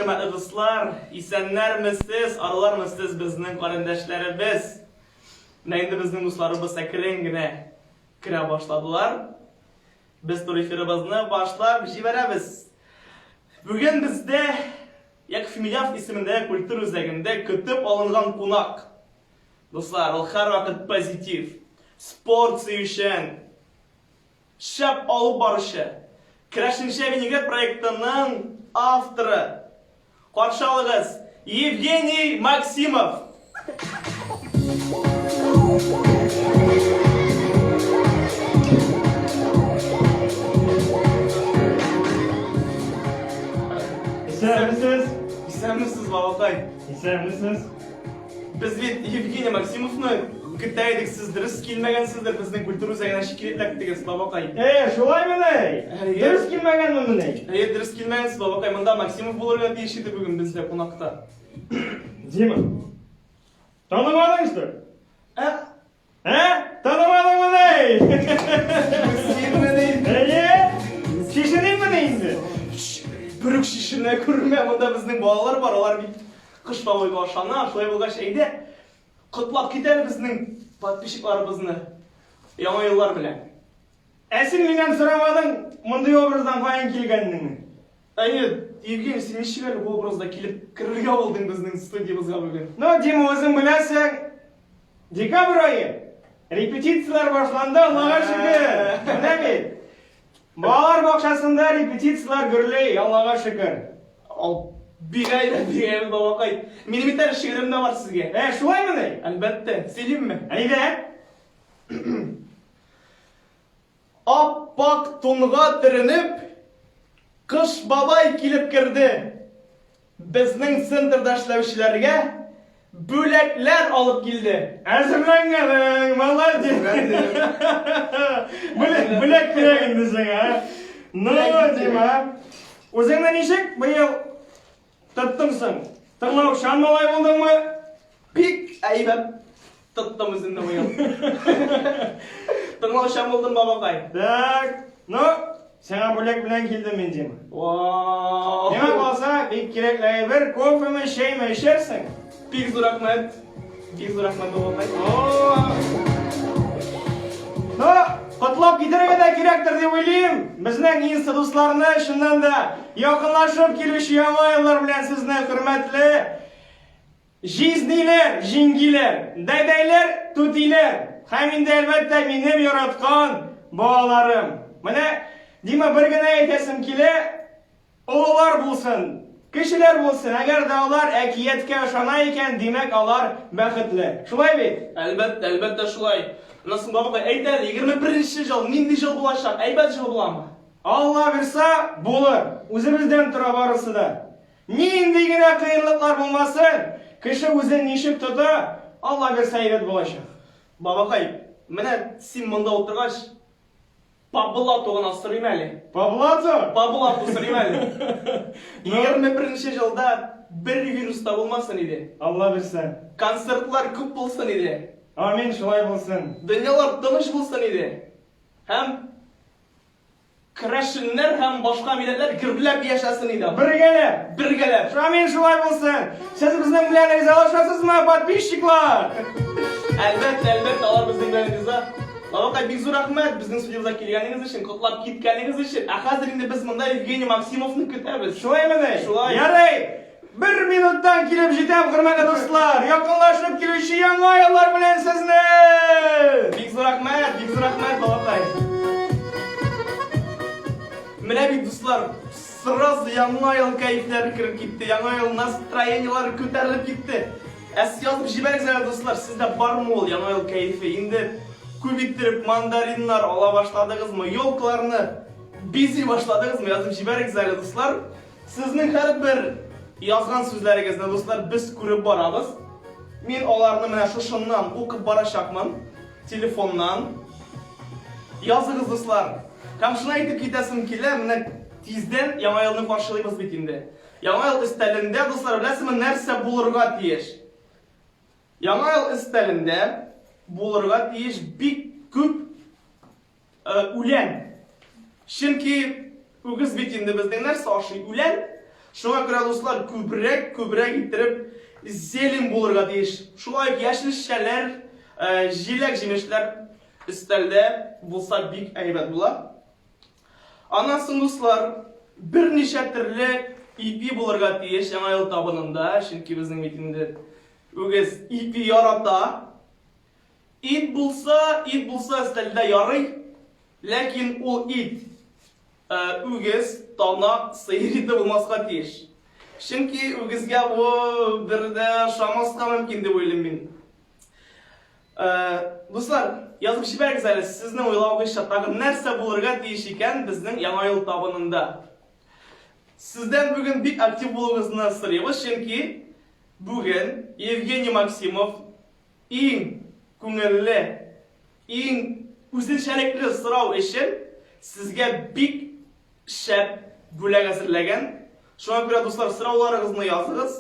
hürmetli dostlar, isenler misiniz, arılar mısınız bizning qarindoshlarimiz? Endi bizning dostlarimiz akirengine kira başladılar. Biz turifirimizni başlab jiberamiz. Bugün bizde Yakfimilyav isminde kultur üzerinde kütüp alıngan konak. Dostlar, o her vakit pozitif, sport sevişen, şap alıp barışı, Krashinche Vinigret proyektinin avtoru. Qarşı alığız, Evgeniy Maksimov. İstemlisiniz babakay. İstemlisiniz. Biz Evgeniy Maksimov'nu kütteydik, siz dürüst kilmegensizdir bizning kultur üzerine şikayetlektiniz babakay. Şolay mı ney? Dürüst kilmegen mi ney? Hayır, dürüst kilmegensiz babakay. Mında Maksimov bulurga deyişiydi bugün bizde konakta. Dima. Tanımadın işte. Tanımadın mı ney? Siyirme değil. Şişinin mi neyindi? Bürük şişirine көрme, mında bizning bolalar var, olar bir kış babayga aşana, şolay bolgan şeyde kutlap keter bizning подписчикларыбызны яңа еллар белән. Сен менен сұрамадың, мындай образдан каян келгеніңді? Евгений, сен ничек әле образда килеп керергә булдың безнең студиябызга бүген? Дима, өзің білесің, декабрь айы. Репетициялар башланды, Аллаға шүкір. Менә бит. Балалар бакчасында репетициялар гөрләй, Аллаға шүкір. Бигайры бабакай. Минем бит шигырем дә бар сезгә. Шулаймы ни? Әлбәттә, сөйлимме? Әйдә. Аппак тунга төренеп, кыш бабай килеп керде. Безнең центрда эшләүчеләргә бүләкләр алып килде. Әзерләнгән, молодец. Бүләк кирәк инде сиңа. Дима. Үзеңне ничек быел тоттыңсың? Тыңлау шанмалай булдыңмы? Бик әйбәт тоттым үземне быел. Тыңлау шан булдым бабакай. Так, сиңа бүләк белән килдем мин, Дима. Дима калса, бик кирәкле әйбер, кофеме, чәйме эчәрсең? Бик зур рәхмәт. Бик зур рәхмәт бабакай. Котлап китерергә дә кирәктер дип уйлыйм. Безнең инста дусларны шуннан да якынлашып килүче яңа еллар белән сезне хөрмәтле җизниләр, җиңгиләр, дәдәйләр, түтиләр һәм инде әлбәттә минем яраткан балаларым. Менә Дима, бер генә әйтәсем килә, олылар булсын, кешеләр булсын, әгәр дә алар әкияткә ышана икән, димәк алар бәхетле. Шулай бит? Әлбәттә, әлбәттә шулай. Насың бабакай, әйт әле, 21-нче ел нинди ел булачак? Әйбәт ел буламы? Алла бирса, булыр. Үзебездән тора барысы да. Нинди генә кыенлыклар булмасын, кеше үзен ничек тота, Алла бирса әйбәт булачак. Бабакай, менә син монда утыргач, Паблато гына сорыйм әле. Паблато? Паблато сорыйм әле. 21-нче елда бер вирус та булмасын иде. Алла бирса. Концертлар күп булсын иде. Амин, шулай булсын. Дөньялар тыныч булсын иде. Һәм Крашиннәр һәм башка милләтләр гөрләп яшәсен иде. Бергәләп. Амин, шулай булсын. Сез безнең белән ризалашасызмы, подписчиклар? Әлбәттә, алар безнең белән риза. Бабакай, бик зур рәхмәт безнең студиябызга килгәнегез өчен, котлап киткәнегез өчен. Хәзер инде без монда Евгений Максимовны көтәбез. Шулаймы ни? Шулай. Ярый. 1 минуттан килеп җитәм, хөрмәтле дуслар. Якынлашып килүче яңа еллар белән сезне. Бик зур рәхмәт, бабакай. Менә бит дуслар, сразу яңа ел кайфлары киреп китте, яңа ел настроениялары күтәрелеп китте. Әс язып җибәрегез, дуслар, сездә бармы ул яңа ел кайфы? Инде күп иттереп мандариннар ала башладыгызмы, елкаларны бизи башладыгызмы? Язып җибәрегез, дуслар. Сезнең һәрбер язган сүзләрегезне, дуслар, без күреп барабыз. Мин аларны менә шушыннан укып барачакмын, телефоннан. Языгыз, дуслар. Һәм шуны әйтеп китәсем килә, менә тиздән яңа елны каршылыйбыз бит инде. Яңа ел өстәлендә, дуслар, беләсезме, нәрсә булырга тиеш? Яңа ел өстәлендә булырга тиеш бик күп үлән. Чөнки үгез бит инде безнең нәрсә ашый? Үлән. Шуңа күрә дуслар, күбрәк иттереп зелень булырга тиеш. Шулай яшел шәләр, җиләк җимешләр өстәлдә булса бик әйбәт була. Аннан соң дуслар, берничә төрле ипи булырга тиеш яңа ел табынында, чөнки безнең бит инде үгез ипи ярата. Ит булса өстәлдә ярый, ләкин ул ит үгез, тана, сыер ите булмаска тиеш. Чөнки үгезгә бу бердә шамаска мөмкин дип уйлыйм мин. Дуслар, язып җибәрегез әле, сезнең уйлаугызча тагы нәрсә булырга тиеш икән безнең яңа ел табынында. Сездән бүген бик актив булуыгызны сорыйбыз, чөнки бүген Евгений Максимов иң күңелле, иң үзенчәлекле сорау өчен сезгә бик шәп бүләк әзерләгән. Шуңа күрә дуслар, сорауларыгызны языгыз.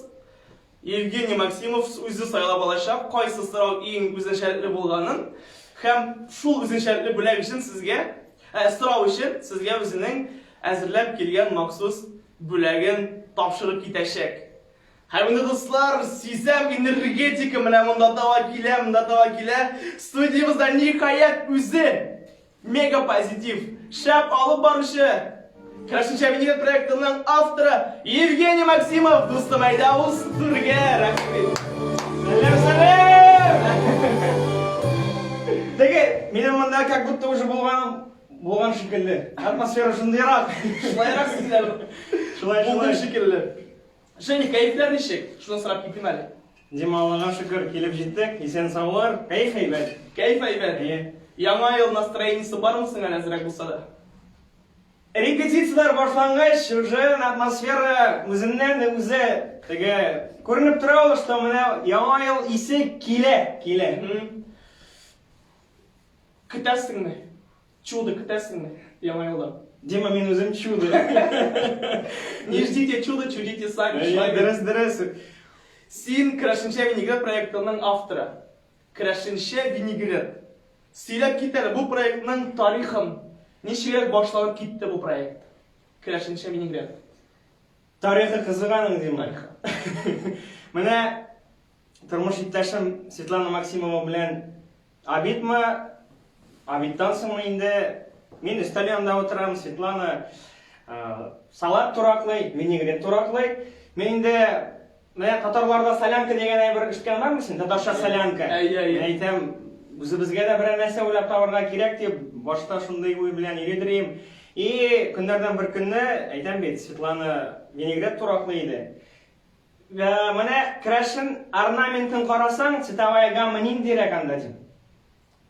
Евгений Максимов үзе сайлап алачак, кайсы сорау иң үзенчәлекле булганын, һәм шул үзенчәлекле бүләк өчен сезгә, сорау өчен сезгә үзенең әзерләп килгән махсус бүләген тапшырып китәчәк. Һәм инде дуслар, сизәм энергетика менә монда таба килә. Студиябызда ниһаять үзе мега позитив, шәп алып баручы Крашенча Винегрет проектының авторы Евгений Максимов. Дустым, әйдә ул студиягә, рәхмәт. Сәлем! Теге, минем монда как будто уже булган шикелле. Атмосфера шундыйрак. Шулайрак сезләр. Шулай шикелле. Женя, кайфлар ничек? Шуны сорап китим әле. Дима, Аллага шөкер, килеп җиттек. Исән саулар, кайф әйбәт. Кайф әйбәт. Яңа ел настроениесе бармы соң әле әзрәк булса да? Репетициялар башлангач, уже атмосфера үзеннән-үзе теге күренеп тора ул, что менә яңа ел исе килә. Көтәсеңме? Чудо көтәсеңме яңа елда? Дима, мин үзем чудо. Не ждите чудо, чудите сами. Дөрес. Син Крашенча Винегрет проектының авторы. Крашенча Винегрет. Сөйләп кит әле бу проектның тарихын. Ничек башланып китте бу проект? Крашенча Винегрет. Тарихы кызыганың, Дима. Менә тормыш иптәшем Светлана Максимова белән Абиттан соң инде мин өстәл янында утырам, Светлана салат тураклый, винегрет тураклый. Мин инде менә татарларда солянка дигән әйбер ишеткән бармы син? Татарча солянка. Әйтәм, үзебезгә дә берәр нәрсә уйлап табарга кирәк дип, башта шундый уй белән йөридем. Көннәрдән бер көнне әйтәм бит, Светлана винегрет тураклый иде. Менә крашен орнаментын карасаң, цветовая гамма ниндирәк анда дим.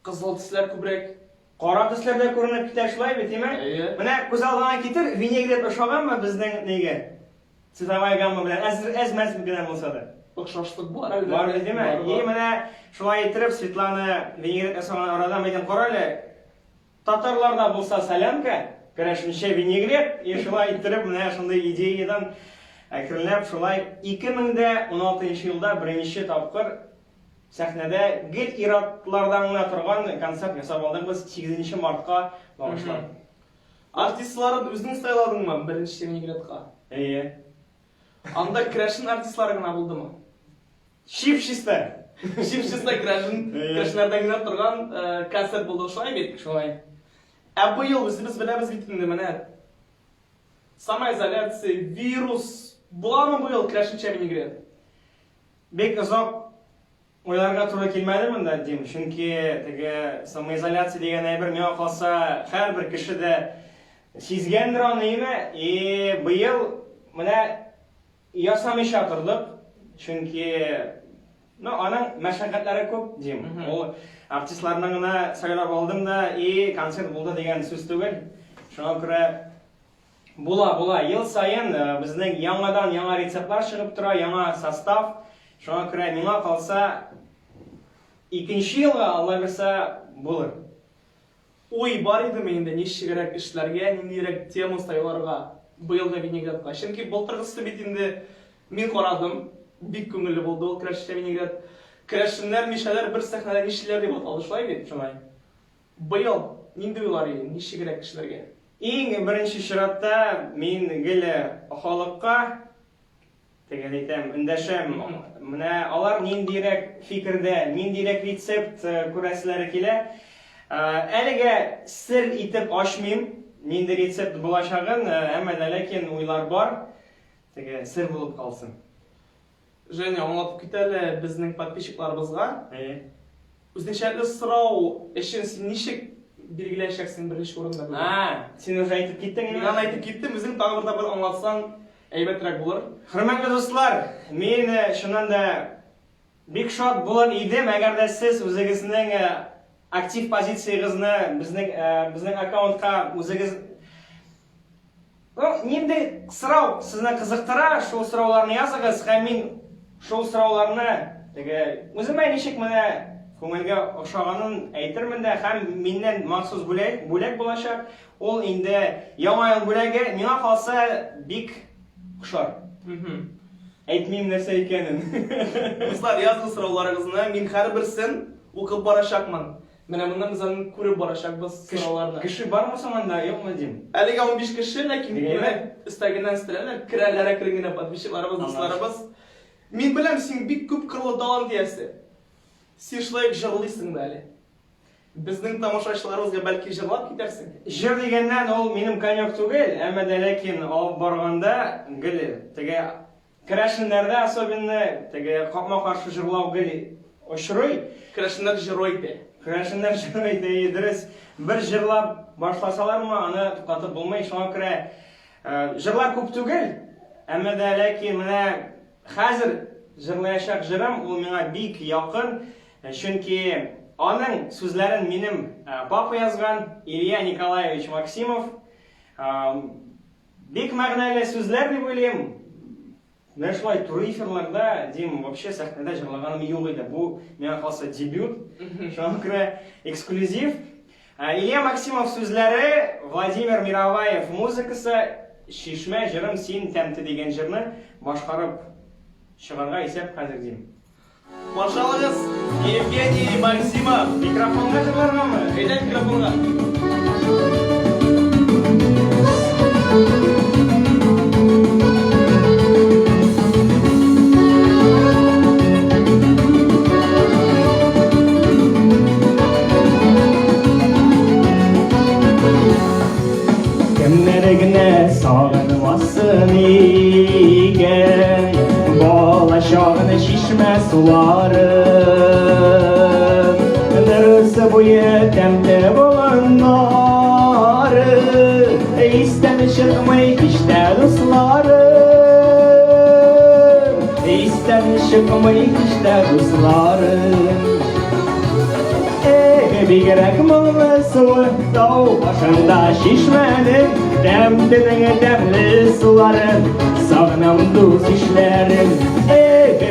Кызыл төсләр күбрәк. Кара төсләрдә күренеп китә шулай бит, әйме? Менә күз алдына китер, винегрет ошаганмы безнең нигә? Цветовая гамма белән әз-мәз генә булса да. Охшашлык бар әлбәттә. Бар бит, әйме? Менә шулай итеп Светлана винегрет ясаган арадан әйтәм, кара әле. Татарларда булса солянка, Крашенча Винегрет, шулай итеп менә шундый идеядан әкренләп шулай 2016 елда беренче тапкыр сәхнәдә гел иратлардан гына торган концерт ясап алдык без 8 мартка багышлап. Артистларын үзең сайладыңмы беренче Винегретка? Анда Крашен артистлары гына булдымы? Шипшиста Крашеннардан гына торган концерт булды шулай бит? Шулай. Ә бу ел без беләбез бит инде менә. Самоизоляция, вирус. Буламы бу ел Крашенча Винегрет? Бик озак ойларга туры килмәде монда, Дим, чөнки теге самоизоляция дигән әйбер миңа калса һәрбер кеше дә сизгәндер аны, әйме? Быел менә ясамыйча тордык, чөнки аның мәшәкатьләре күп, Дим. Ул артистларны гына сайлап алдым да, концерт булды дигән сүз түгел. Шуңа күрә була. Ел сайын безнең яңадан яңа рецептлар чыгып тора, яңа состав. Шуңа күрә миңа калса 2нче елга Алла берсә булыр. Ой бар идеме инде ничегрәк эшләргә, ниндирәк тема сайларга быелгы Винегретка. Чөнки былтыргысы бит инде мин карадым, бик күңелле булды ул Крашенча Винегрет. Крашеннәр, мишәләр бер сәхнәдә ничеләр дип аталды шулай бит? Шулай. Быел нинди уйлар иде, ничегрәк эшләргә? Иң беренче чиратта мин гел халыкка Теге әйтәм, өндәшәм, менә алар ниндирәк фикердә, ниндирәк рецепт күрәселәре килә. Әлегә сер итеп ачмыйм, нинди рецепт булачагын, әмма ләкин уйлар бар. Теге сер булып калсын. Женя, аңлатып кит әле безнең подписчикларыбызга. Үзенчәлекле сорау өчен син ничек билгеләшәксең беренче урында? Син уже әйтеп киттең Мин аны әйтеп киттем, үзең тагын бер аңлатсаң әйбәтрәк булыр. Хөрмәтле дуслар, мин шуннан да бик шат булыр идем, әгәр дә сез үзегезнең актив позициягызны безнең аккаунтка үзегез нинди сорау сезне кызыктыра, шул сорауларны языгыз, һәм мин шул сорауларны үземә ничек менә күңелгә ошаганын әйтермен дә, һәм миннән махсус бүләк булачак. Ул инде яңа ел бүләге, миңа калса бик ошар. Әйтмим нәрсә икәнен. Дуслар, язгыз сорауларыгызны, мин һәрберсен укып барачакмын. Менә моннан без аны күреп барачакбыз сорауларны. Кеше бармы соңында, юкмы дим? Әлегә 15 кеше, ләкин өстәгеннән өстерәләр, керәләр генә подписчикларыбыз, дусларыбыз. Мин беләм, син бик күп кырлы талант иясе. Син шулай җырлыйсың да әле. Безнең тамашачыларыбызга бәлки җырлап китәрсең. Җыр дигәннән ул минем конек түгел, әмма дә ләкин алып барганда гел теге керәшеннәрдә особенно теге капма-каршы җырлау гел очрый. Керәшеннәр җырлый ди. Керәшеннәр җырлый ди, дөрес. Бер җырлап башласалармы, аны туктатып булмый. Шуңа күрә җырлар күп түгел, әмма дә ләкин менә хәзер җырлаячак җырым ул миңа бик якын, чөнки аның сүзләрен минем папа язган, Илья Николаевич Максимов. Бик мәгънәле сүзләр дип уйлыйм. Менә шулай туры эфирларда, дим, вообще сәхнәдә җырлаганым юк иде. Бу миңа калса дебют. Шуңа күрә эксклюзив. Илья Максимов сүзләре, Владимир Мироваев музыкасы, Шишмә җырым син тәмте дигән җырны башкарып чыгарга исәп хәзер дим. Башлагыз, Евгений Максимов. Микрофонга җырларгамы? Әйдә микрофонга. Кемнәр генә сагынмасын икән, балачагын шишмә сулары, дәресе буе тәмле боланнары, истән чыкмый кичтә дуслары, истән чыкмый кичтә дуслары. Бигрәк моңлы суы тау башында шишмәнең, тәмденең тәмле суларын, сагынам дус ишләрен.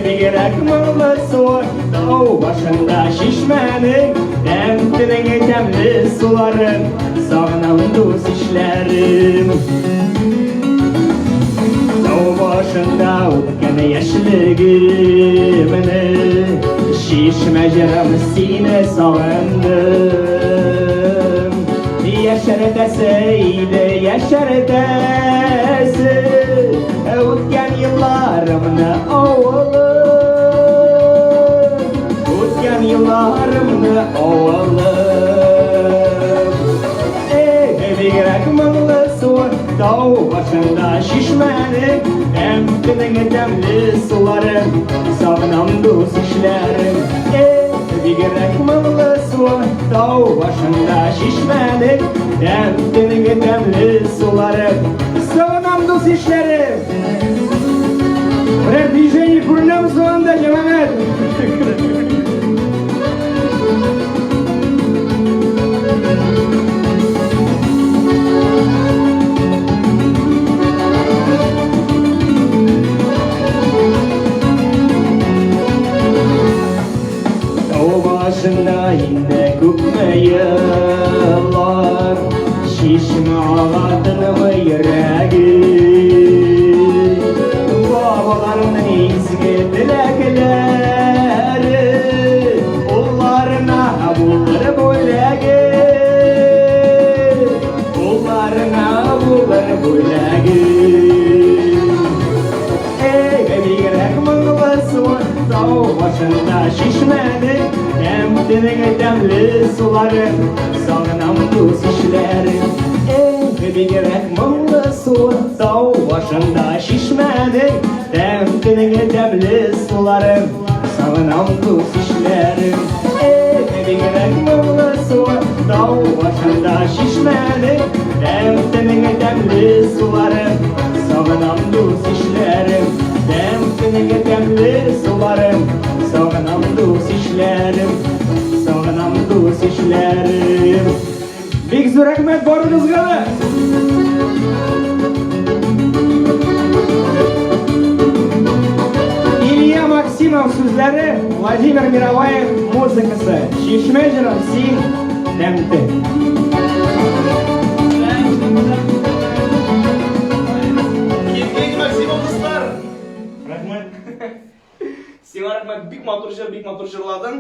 Бигрәк моңлы суы тау башында шишмәнең, тәмденең тәмле суларын, сагынам дус ишләрен. Тау башында үткән яшьлегемне, шишмә җырым сине сагындым. Яшәртәсе иде, яшәртәсе, үткән елларымны авылым, үткән елларымны авылым. Бигрәк моңлы суы тау башында шишмәнең, тәмтенең тәмле суларын, сагынам дус ишләрен. Бигрәк моңлы суы тау башында шишмәнең, тәмтенең тәмле суларын, сагынам дус ишләрен. Бер движение күренәм соңында җәмәгать. Başında inде күпме yıllar, şişme ağladın yüreği. Babaların izgi dilekleri, onlarına bulur böleği, onlarına bulur böleği. senin demli suların, sağınam tuz işlerim. Bir gerek mağla su, dağ başında şişmedi. Senin demli suların, sağınam tuz işlerim. Bir gerek mağla su, dağ başında şişmedi. Senin demli suların, sağınam tuz işlerim. Senin demli suların, sağınam tuz işlerim. Sağınam tuz işlerim. Big zo'r rahmat boringizga. Илья Максимов so'zlari, Vladimir Mirovayev muzikasi. Shishma jirim sen damti. Евгений Максимов достар. Rahmat. Сиңа рәхмәт, бик матур җырладың.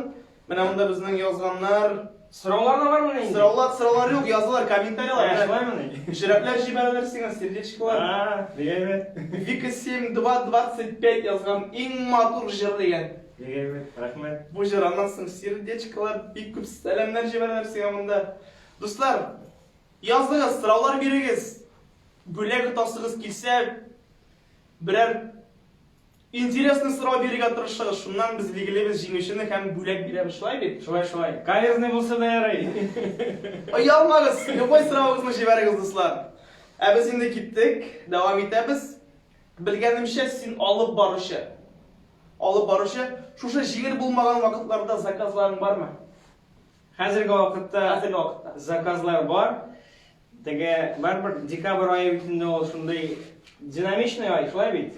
Менә монда безнең язганнар. Сораулар да бармы инде? Сораулар юк, язалар, комментарийлар. Шулаймы? Җөрәкләр җибәрәләр сиңа, сердечкалар. Дигәйбет. Вика 7225 язган иң матур җыр дигән. Дигәйбет. Rahmat. Бу җыр аннан соң сердечкалар, бик күп сәламнар җибәрәләр сиңа монда. Дуслар, языгыз, сораулар бирегез. Бүләк тасыгыз килсә, берәр интересный сорау бирергә тырышыгыз. Шуннан без билгелебез җиңүчене һәм бүләк бирәбез, шулай бит? Шулай. Кайызны булса да ярый. Оялмагыз, любой сорауыгызны җибәрегез, дуслар. Ә без инде киттек, дәвам итәбез. Белгәнемчә, син алып баручы. Шушы җиңел булмаган вакытларда заказларың бармы? Хәзерге вакытта заказлар бар. Теге барбер декабрь айы битендә ул шундый динамичный ай, шулай бит.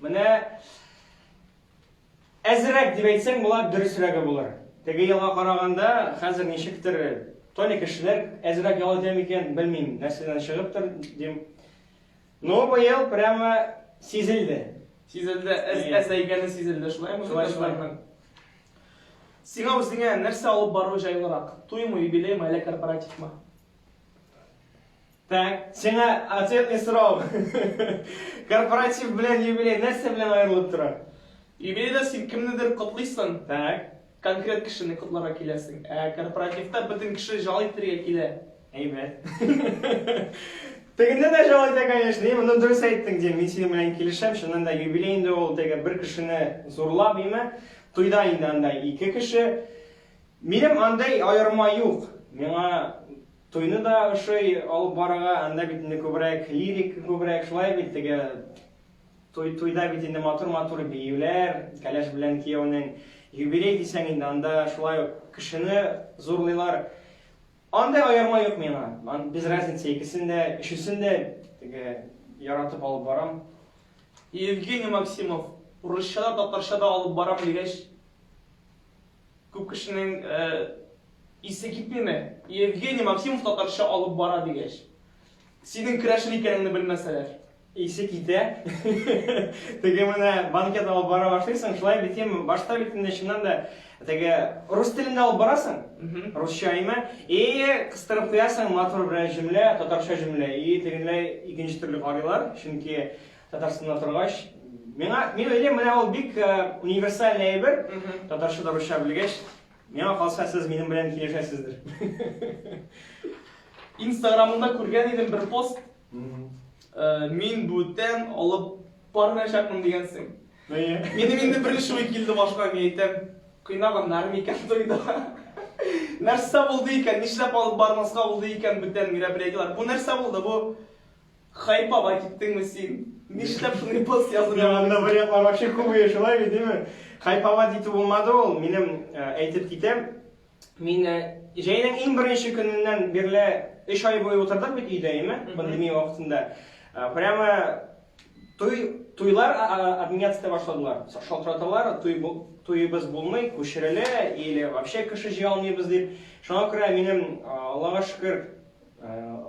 Менә әзрәк дип әйтсәң, була дөресрәге булыр. Теге елга караганда хәзер ничектер тони кешеләр әзрәк ял итә микән, белмим, нәрсәдән чыгыптыр дим. Но бу ел прямо сизелде. Сизелде, әзәйгәне сизелде, шулаймы? Шулай. Сиңа үзеңә нәрсә алып бару җайлырак? Туймы, юбилеймы, әллә корпоративмы? Так, сиңа ответный сорау. Корпоратив белән юбилей нәрсә белән аерылып тора? Юбилейда син кемнедер котлыйсың, Так, конкрет кешене котларга киләсең. Корпоративта бөтен кеше җал итәргә килә. әйбәт. Тегендә дә җал итә, конечно, моны дөрес әйттең дим. Мин синең белән килешәм, шуннан да юбилейында ул теге бер кешене зурлап име, туйда инде андай 2 кеше. Минем андай аерма юк. Миңа туйны да ошый алып барага, анда бит инде күбрәк лирик, күбрәк шулай бит теге туйда бит инде матур биюләр, кәләш белән кияүнең юбилей дисәң инде анда шулай кешене зурлыйлар. Андай аерма юк миңа. Без разница икесендә, өчесендә теге яратып алып барам. Евгений Максимов, урысчада, татарчада алып барам дигәч, күп кешенең исе китмиме? Евгений Максимов татарча алып бара дигәч. Синең керәшен икәнеңне белмәсәләр. Исе китә. Теге менә банкет алып бара башлыйсың, шулай бит инде башта бит инде чыннан да теге рус телендә алып барасың. Русча име? И кыстырып куясың матур бер җөмлә, татарча җөмлә. И тегенләй икенче төрле карыйлар, чөнки Татарстанда торгач, мин уйлыйм, менә ул бик универсальный әйбер. Татарча да русча белгәч, миңа калса сез минем белән килешәсездер. Инстаграмында күргән идем бер пост. Мин бүтән алып бармаячакмын дигәнсең. Минем инде беренче уй килде башка, мин әйтәм, кыйнаганнар микән тойда. Нәрсә булды икән? Нишләп алып бармаска булды икән бүтән мероприятиелар? Бу нәрсә булды? Бу хайпа киттеңме син? Нишләп шундый пост яздың? Анда вариантлар вообще күбәя шулай бит, диме? Хайпава дитү булмады ул. Минем әйтеп китәм. Мин җәйнең иң беренче көненнән бирле 3 ай буе утырдык бит өйдә, име? Пандемия вакытында. Прямо туйлар отменяться башладылар. Шалтыраталар, туйыбыз булмый, күчерелә, или вообще кеше җыя алмыйбыз дип. Шуңа күрә минем, Аллага шөкер,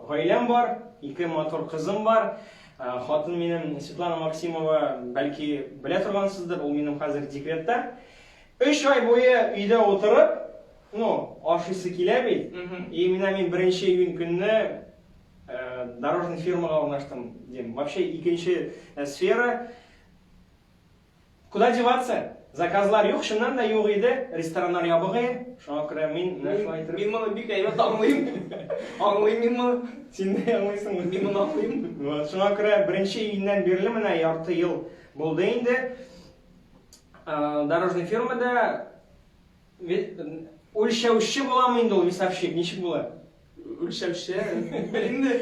гаиләм бар, 2 матур кызым бар. Хатын минем Светлана Максимова, бәлки белә торгансыздыр, ул минем хәзер декретта. 3 ай буе өйдә утырып, ашыйсы килә бит. И мин беренче июнь көнне дорожный фирмага урнаштым, дим. Вообще икенче сфера. Куда деваться? Заказлар юк, шуннан да юк иде. Рестораннар ябык иде. Шуңа күрә мин нәрсә әйтер? Мин моны бик әйбәт аңлыйм. Аңлыйм мин моны. Син дә аңлыйсыңмы? Мин моны аңлыйм. Вот, шуңа күрә беренче июньнән бирле менә ярты ел булды инде. Дорожный фирмада үлчәүче буламы инде ул весовщик, ничек була? Үлчәүче. Инде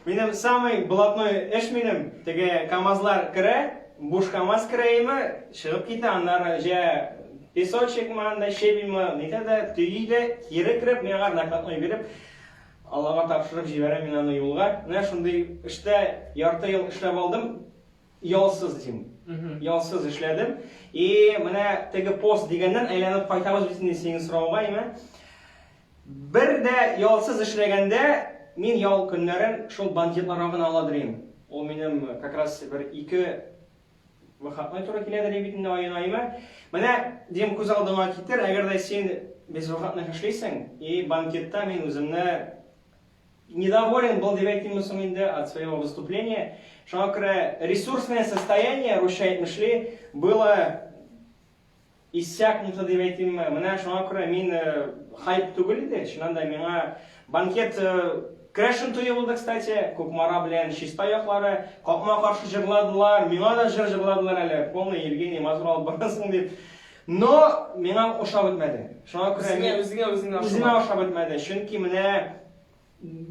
Минем самый блатной эш минем, теге КамАЗлар керә, буш КамАЗ керәйме, чыгып китә, аннары җә песочекмы, анда щебеньмы, нитә дә төйиде, кире кереп, миңа накладной биреп, Аллага тапшырып җибәрә мин аны юлга. Менә шундый эштә ярты ел эшләп алдым, ялсыз дим. Ялсыз эшләдем. И менә теге пост дигәннән әйләнеп кайтабыз бит инде синең сорауга, име? Бер дә ялсыз эшләгәндә мин ял көннәрен шул банкетларга гына аладыр идем. Ул минем как раз бер 2 вакытны туры киләдер бит инде айына. Менә дим күз алдыма китер, әгәр дә син без вакытны эшлисең, и банкетта мин үземне недоволен был, дип әйтимме соң инде от своего выступления. Шуңа күрә ресурсное состояние, русча әйтмешли, было иссякнуто, дип әйтимме. Менә шуңа күрә мин хайп түгел иде. Шуннан да миңа банкет Крашен туе булды, кстати, Кукмара белән чиста яклары, капма каршы җырладылар, миңа да җыр җырладылар әле, полный Евгений Мазур алып барасың дип. Но миңа ошап бетмәде. Шуңа күрә үзеңә ошап бетмәде. Чөнки менә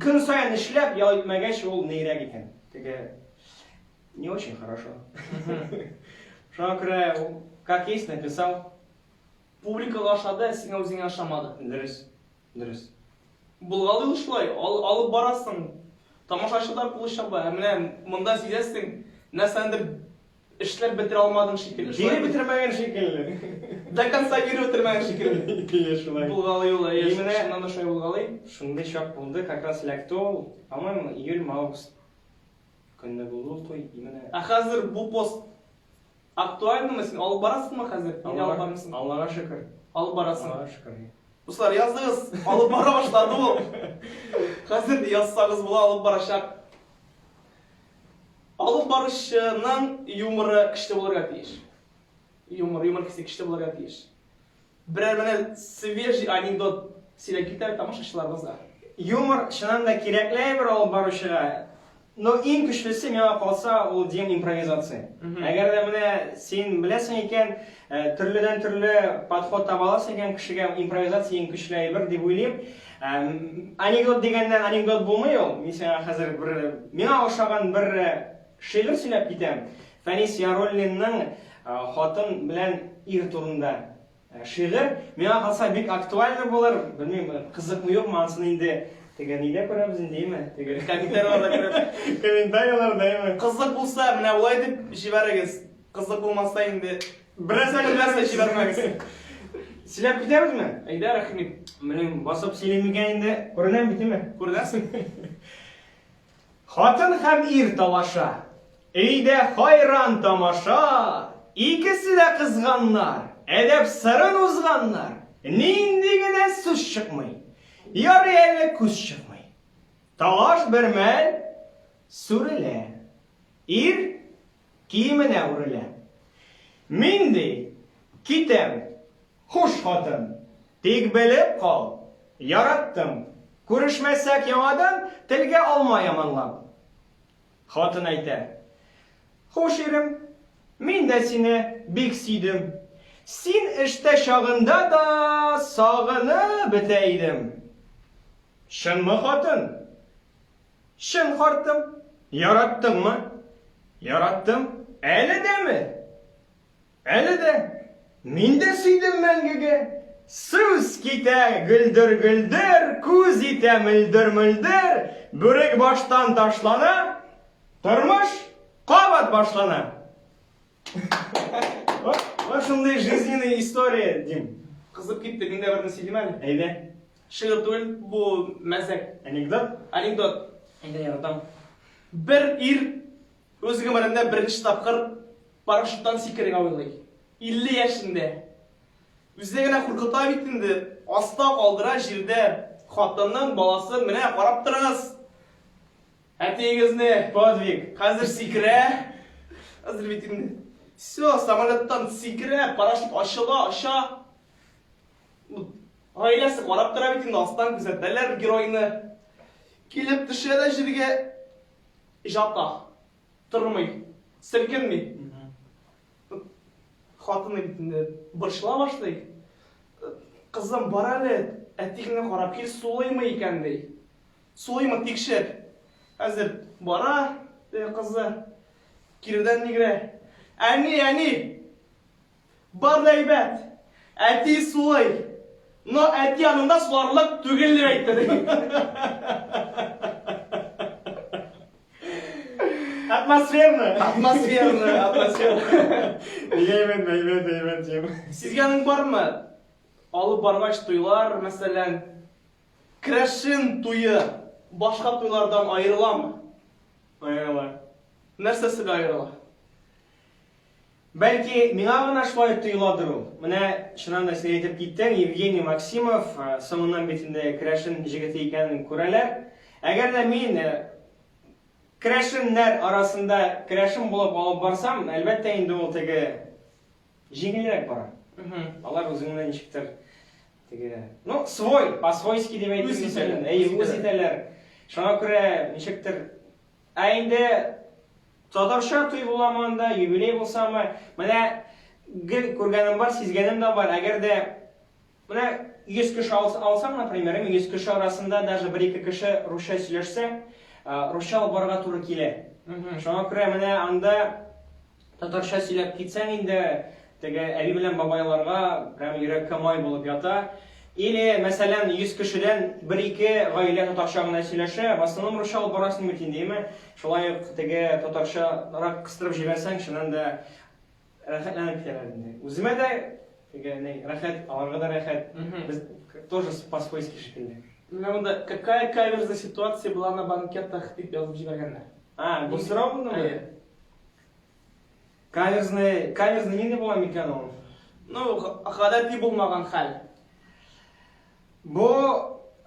көн саен эшләп ял итмәгәч ул нейрәк икән. Теге не очень хорошо. Шуңа күрә как есть написал. Публикага ашады, сиңа үзеңә ашамады. Дөрес. Булгалы ул шулай, алып барасың. Тамашачылар булышабы. Менә монда сизәсең, нәрсәндер эшләп бетерә алмадың шикелле. Бире бетермәгән шикелле. До конца бире бетермәгән шикелле. Ие шулай. Булгалы ул, шуннан да шулай булгалы. Шундый чак булды, как раз эләкте ул, по-моему, июль-август көнне булды ул той именно. Ә хәзер бу пост актуальнымы? Син алып барасыңмы хәзер? Алып бармысың? Аллага шөкер. Алып барасың. Аллага шөкер. Дуслар, яздыгыз, алып бара башлады ул. Хәзер язсагыз була, алып барачак. Алып барышның юморы көчле булырга тиеш. Юмор көчле булырга тиеш. Берәр менә свежий анекдот сөйләп китә тамашачыларыбызга. Юмор чыннан да кирәкле бер алып баручыга. Но иң көчлесе миңа калса ул дим импровизация. Әгәр дә менә син беләсең икән, төрледән төрле подход таба аласың икән кешегә, импровизация иң көчле әйбер дип уйлыйм. Анекдот дигәндән анекдот булмый ул. Мин сиңа хәзер бер миңа ошаган бер шигырь сөйләп китәм. Фәнис Яруллинның хатын белән ир турында шигырь. Миңа калса бик актуальны булыр. Белмим, кызыкмы юкмы ансын инде теге нидә күрәбез инде, теге Комментарийларда күрәбез. Комментарийларда әйме. Кызык булса, менә улай дип җибәрегез. Кызык булмаса инде Бераз нәрсә җибәрмәгез. Сөйләп китәбезме? Әйдә, рәхмәт. Белмим, басып сөйләмәгән инде. Күренәм битеме? Күрәсең? Хатын һәм ир талаша. Өйдә хайран тамаша. Икесе дә кызганнар. Әдәп сырын узганнар. Нинди генә сүз чыкмый. Ярый әле күз чыкмый. Талаш бер мәл сүрелә. Ир киеменә үрелә. Мин ди китәм. Хуш хатын. Тик белеп кал. Яраттым. Күрешмәсәк яңадан телгә алма яманлап. Хатын әйтә. Хуш ирем, мин дә сине бик сөйдем. Син эштә чагында да сагынып бетә идем. Шынмы хатын? Шын хартым. Яраттыңмы? Яраттым. Әле дәме? Әле дә. Мин дә сөйдем мәңгегә. Сүз китә гөлдер-гөлдер, күз итә мөлдер-мөлдер, бүрек баштан ташлана, тормыш кабат башлана. Вот шундай жизненная история, Дим. Кызып китте, мин дә берне сөйлим әле. Әйдә. Шигырь түгел, бу мәзәк. Анекдот? Анекдот. Әйдә яратам. Бер ир үз гомерендә беренче тапкыр парашюттан сикерергә уйлый. 50 яшендә. Үзе генә куркыта бит инде. Аста калдыра җирдә. Хатынның баласы менә карап торыгыз. Әтегезне Подвиг. хәзер сикерә. Хәзер бит инде. Все, самолеттан секіріп, парашют аша. Айласы қарап тұра бетін астан күзеттелер геройны. Келіп түшеді жерге жата, тұрмай, сілкінмей. Хатыны бітінде бұршыла башлай. Қызым бар әлі, әттігіне қарап кел солай ма екен дей. Солай ма текшер. Әзір бара, қызы, керден негіре. Әне, бар ләйбәт, әті солай. Но әті янында соларлық түгелдер әйтті. Атмосферно. Деймін. Сізгенің бар ма? Алып бармаш тойлар, мәсәлән, крәшін тойы башқа тойлардан айырыла ма? Айырыла. Нәрсесі айырыла? Бәлки, миңа гына шулай тойыладыр ул. Менә шуннан да син әйтеп киттең, Евгений Максимов соңыннан битендә крәшен җигете икәнен күрәләр. Әгәр дә мин крәшеннәр арасында крәшен булып алып барсам, әлбәттә инде ул теге җиңелрәк бара. Алар үзеңнән ничектер теге, ну, свой, по-свойски дип әйтергә мисалын. Үз итәләр. Шуңа күрә ничектер инде татарча туй буламында, юбилей булсамы, менә гел күргәнем бар, сизгәнем дә бар. Әгәр дә менә 100 кеше алсам, например, 100 кеше арасында даже 1-2 кеше русча сөйләшсә, русча алып барырга туры килә. Шуңа күрә менә анда татарча сөйләп китсәң инде, теге әби белән бабайларга прям йөрәккә май булып ята. Или, мәсәлән, 100 кешедән 1-2 гаилә татарча гына сөйләшә, в основном русча алып барасың бит инде, шулай ук теге татарчарак кыстырып җибәрсәң, шуннан да рәхәтләнеп китәләр инде. Үземә дә теге рәхәт, аларга да рәхәт. Без тоже по-свойски шикелле. Менә монда какая каверзная ситуация была на банкетах дип язып җибәргәннәр. Бу сорау булдымы? Каверзный нинди була микән ул? Ну, гадәти булмаган хәл. Бу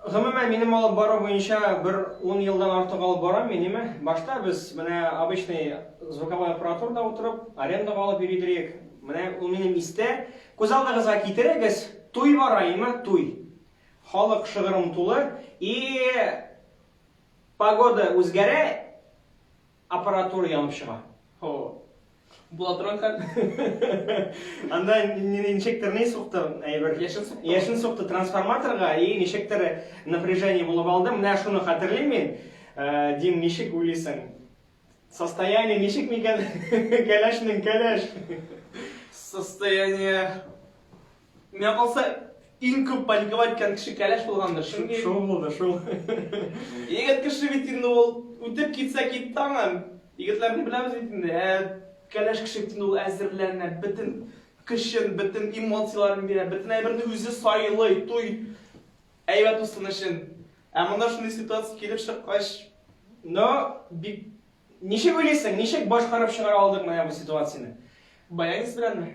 гомумән минем алып бару буенча бер 10 елдан артык алып барам минеме. Башта без менә обычный звуковой аппаратурада утырып, арендага алып йөридек. Менә ул минем истә. Күз алдыгызга китерегез, туй бара име, туй. Халык шыгырым тулы и погода үзгәрә, аппаратура янып чыга. Була торган хәл. Анда ничектер не сукты, әйбер. Яшен сукты трансформаторга и ничектер напряжение булып алды. Менә шуны хәтерлим мин. Дим, ничек уйлыйсың? Состояние ничек микән? Кәләшнең кәләш. Состояние. Менә калса иң күп паниковать иткән кеше кәләш булгандыр. Шул булды, шул. Егет кеше бит инде ул үтеп китсә китте аңа. Егетләрне беләбез бит инде. Кәләш кеше бит инде ул әзерләнә, бөтен көчен, бөтен эмоцияларын бирә, бөтен әйберне үзе сайлый, туй әйбәт үсен өчен. Монда шундый ситуация килеп чыккач, но ничек уйлыйсың, ничек башкарып чыгара алдык менә бу ситуацияны? Баянис беләнме?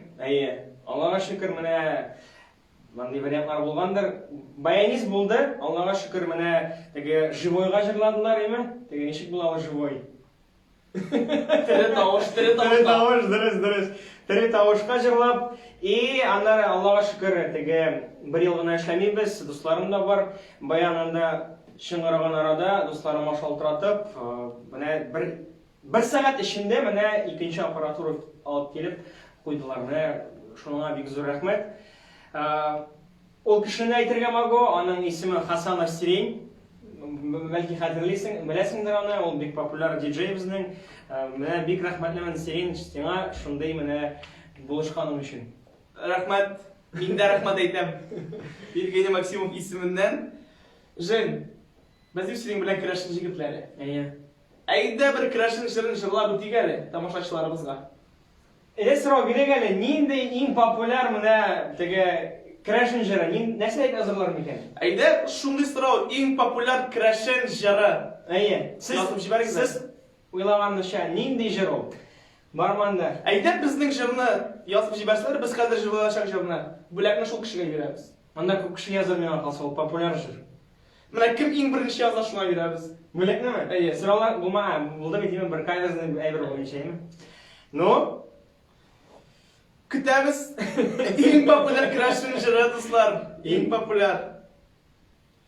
Аллага шөкер, менә мындай вариантлар булгандыр. Баянис булды, Аллага шөкер, менә теге живойга җырладылар име? Теге ничек була ул живой? Тере тавыш. Дөрес. Тере тавышка җырлап, и аннары Аллага шөкер, теге 1 ел гына эшләмибез, дусларым да бар. Баянында чыңгырган арада дусларыма шалтыратып, менә бер сәгать эчендә менә икенче аппаратура алып килеп куйдылар. Менә шуңа бик зур рәхмәт. Ул кешене әйтергә могу, аның исеме Хасан Астерин. Бәлки хәтерлисең, беләсеңдер аны, ул бик популяр диджей безнең. Менә бик рәхмәтлемен Астерин, сиңа шундый менә булышканың өчен. Рәхмәт. Мин дә рәхмәт әйтәм. Евгений Максимов исеменнән. Жен, без синең белән крәшен җигетләре. Әйдә бер крәшен җырын җырлап үтик әле тамашачыларыбызга. Сорау бирәк әле, нинди иң популяр менә теге крәшен җыры, нәрсә дип язырлар микән? Әйдә, шундый сорау, иң популяр крәшен җыры. Сез уйлаганча нинди җыр ул? Барманда. Әйдә безнең җырны язып җибәрсәләр, без хәзер җырлаячак җырны бүләкне шул кешегә бирәбез. Анда күп кеше языр миңа калса, ул популяр җыр. Менә кем иң беренче яза шуңа бирәбез. Бүләкнеме? Сораулар булды бит, бер кайдазны әйбер булмыйча, Ну, Kütemiz en popüler Crush'ın jırı dostlar. En popüler.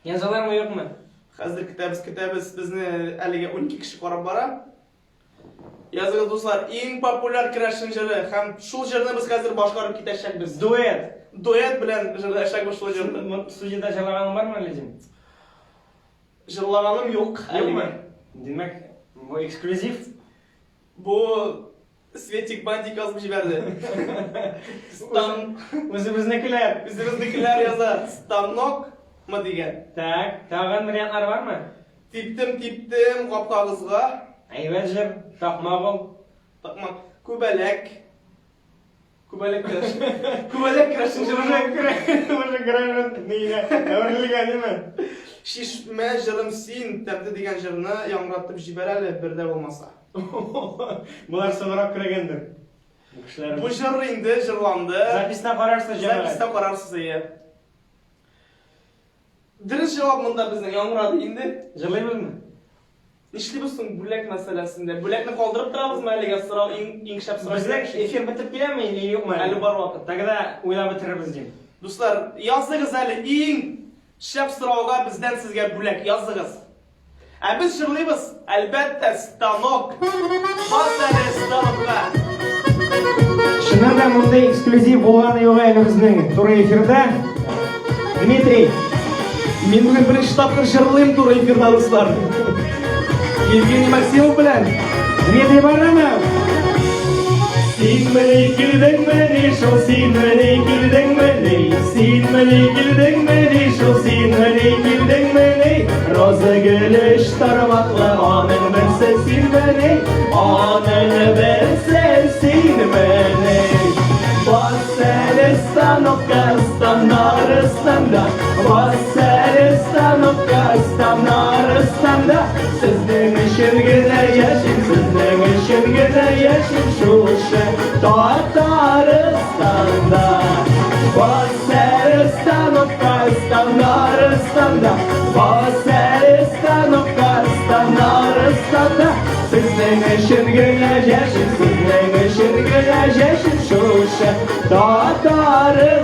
Yazılar mı yok mu? Hazır kütemiz bizni әлеге 12 kişi qarab bara. Yazıgız dostlar, en popüler Crush'ın jırı. Hem şul jırını biz hazır başqarıp ketişecekmiz. Duet. Duet bilen jırda eşek şul jırını. Stüdyoda çalağın var mı Ali'cim? Jırlağanım yok. Yok mu? Demek bu ekskluzif. Bu Svetik Bandik yazmış verdi. Stan... Özümüzdekiler. Bizimizdekiler yazar. Stanok mu degan. Tak, tağın variantlar var mı? Tiptim qapqağızga. Ayvajır, takmağıl. Takmak. Kubelek. Kubelek kıraş. Kubelek kıraşın jırını. Уже гранат neyine? Öğrenilgen değil mi? Şişme jırım sin tepti degan jırını yangıratıp jibereli birde olmasa. Bunlar sonrarak kıragendir. Bu kişiler. Bu jır indi, jırlandı. Zapis'ten qararsa cevap. Zapis'te qararsız iyi. Diriş cevabında bizden yangıradı indi. Jırlayabilir mi? İşleybiyorsun bülek meselesinde. Bülekni kaldırıp durabız mı әлеге сұрау иңшәп сұрау. Bizden efir bitip bile mi? İyi yok mu? Әлі бар вакыт. Тогда uylab bitiririz diyeyim. Dostlar, yazdıgız әлі иң шәп сұрауға bizden sizге bülek yazdıgız. Biz жырлыйбыз, әлбәттә станок. Бас әле станокка. Шыннан да мұндай эксклюзив болғаны жоқ әлі біздің туры эфирде. Дмитрий. Мен бүгін бірінші тапқыр жырлыйм туры эфирда достар. Евгений Максимов белән. Дмитрий Баранов. Син менә килдең менә шул син менә килдең менә син менә килдең менә шул син менә килдең менә роза гөлеш тармаклы аның берсе син менә аның берсе син менә Станокка станар станда станокка станар станда Сезнең өчен генә яшим сезнең өчен генә яшим шушы Татарстанда станокка станар станда станокка станар станда Сезнең өчен генә яшим сезнең өчен генә яшим шушы Татарстанда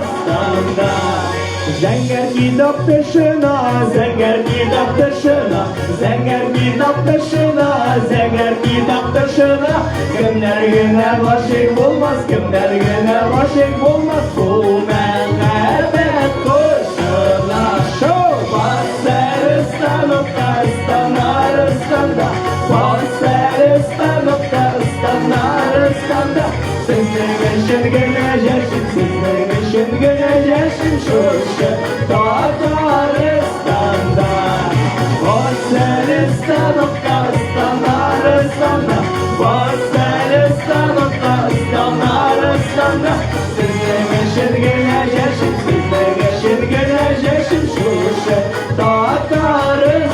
Зәңгәр китап тышына, зәңгәр китап тышына, зәңгәр китап тышына, зәңгәр китап тышына. Кемнәр генә гашыйк булмас, кемнәр генә гашыйк булмас, бу мәхәббәт кошына. Шоу! Станокка, станарстанда, станокка, станарстанда. Сезнең өчен генә яшим, сезнең өчен генә яшим шушы Татарстанда. Станокка, станарстанда, станокка, станарстанда. Сезнең өчен генә яшим, сезнең өчен генә яшим шушы Татарстанда.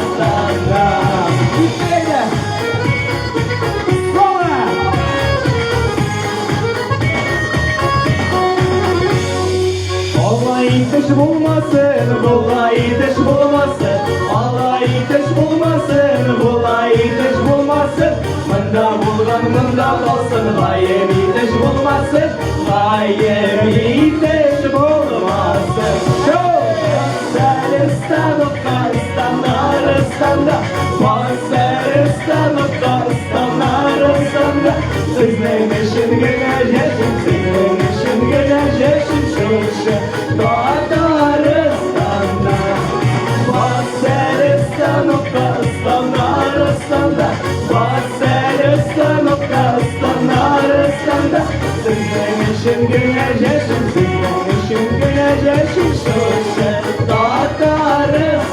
Алай-тыш булмасын, булай-тыш булмасын, алай-тыш булмасын, булай-тыш булмасын. Мында булган мында калсын, гаеп-итеш булмасын, гаеп-итеш булмасын. Шоу! Станокка, станарстанда, станокка, станарстанда. Сезнең өчен генә яшим, сезнең өчен генә яшим шушы Татарстанда. Станокка, станарстанда, станокка, станарстанда. Сезнең өчен генә яшим, сезнең өчен генә яшим шушы Татарстанда.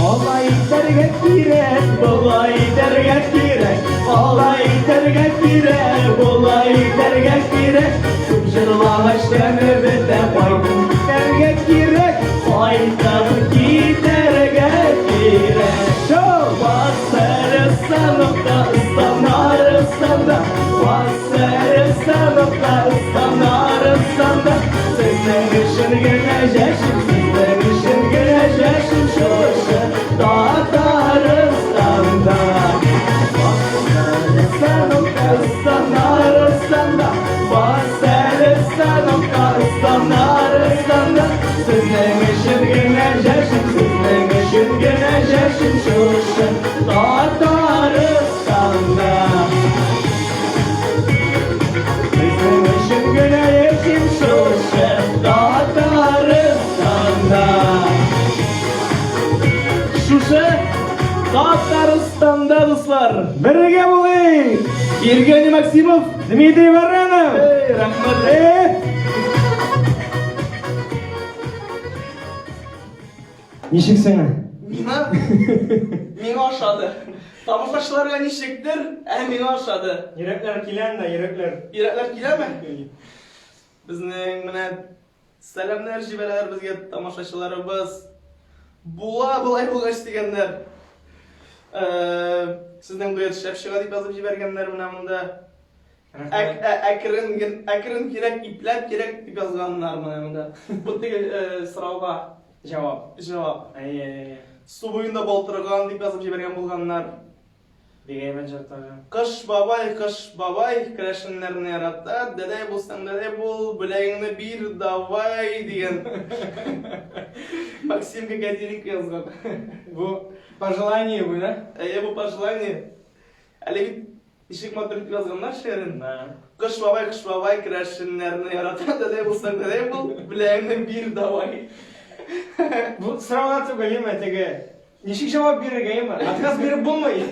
Алай итәргә кирәк, болай итәргә кирәк, алай итәргә кирәк, болай итәргә кирәк. Күп җырлагач тәме бетә, кайтып китәргә кирәк, кайтып китәргә кирәк. Шоу! Станокка, станарстанда, станокка, станарстанда. Сезнең өчен генә яшим, сезнең өчен генә яшим шушы Татарстанда. Станокка, станарстанда, Şuşa Татарстанда достар. Бірге болайық. Евгений Максимов, Дмитрий Варанов. Рахмет. Нешексің? Миңа ошады. Тамашачыларга ничектер? Миңа ошады. Йөрәкләр килән дә, йөрәкләр. Йөрәкләр киләме? Безнең менә сәламнар җибәрәләр безгә тамашачыларыбыз. Булай булгач дигәннәр. Сезнең дуэт эшләп чыга дип язып җибәргәннәр менә монда. Әкрен кирәк, ипләп кирәк дип язганнар менә монда. Бу теге сорауга Җавап. җавап. Әйе. Су буенда балтырган дип язып җибәргән булганнар. Дигән җыртагы. Кыш бабай, керәшеннәрне ярата, дәдәй булсаң дәдәй бул, беләгеңне бир, давай дигән. Максим Кагадинник язган. Бу пожелание бу, да? Бу пожелание. Әле бит ишек матур дип язганнар шигырен. Да. Кыш бабай, керәшеннәрне ярата, дәдәй булсаң дәдәй бул, беләгеңне бир, давай. Бу сораулар түгел име, теге. Ничек җавап бирергә име? Отказ биреп булмый.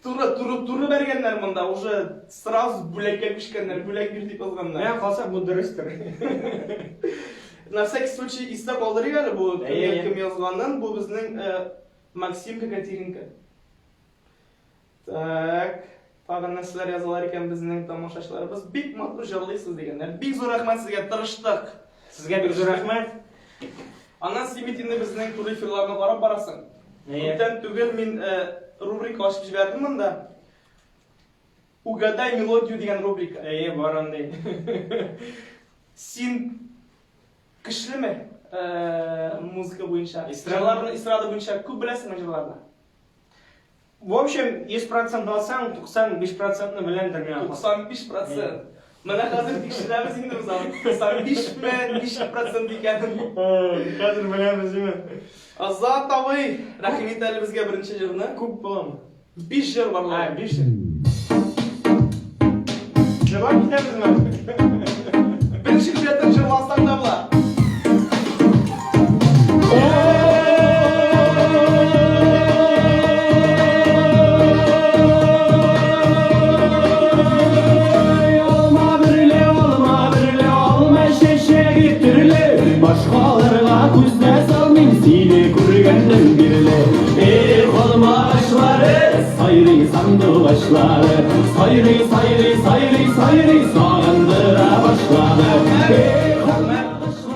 Туры бергәннәр монда, уже сразу бүләккә күчкәннәр, бүләк бир дип язганнар. Менә калса бу дөрестер. На всякий случай истә калдырыйк әле бу Әйе. кем язганнан, бу безнең Максим Кагадинник. Так, тагын нәрсәләр язалар икән безнең тамашачыларыбыз. Бик матур җырлыйсыз дигәннәр. Бик зур рәхмәт сезгә, тырыштык. Сезгә бик зур рәхмәт. Аннан син бит инде безнең тур эфирларына карап барасың. Әйе. Бүтән түгел мин рубрика ачып җибәрдем монда. Угадай мелодию дигән рубрика. Әйе, бар андый. Син көчлеме? Музыка буенча, Эстрада. эстрада буенча күп беләсеңме җырларны? В общем, 100% алсаң, 95%-ны беләндер миңа. 95%. Менә хәзер тикшерәбез инде без аны. 95% икәнен. Хәзер беләбез име? Азат абый, рәхмәт әле безгә беренче җырны. Күп буламы? 5 җыр бар. 5 җыр. Җырлап китәбезме? Беренче җырдан җырласаң да була. Başqalarga күзгә салмыйм сине күргәннән бирле. Холмачлары сайрый сандугачлары, сайрый сагындыра башлады.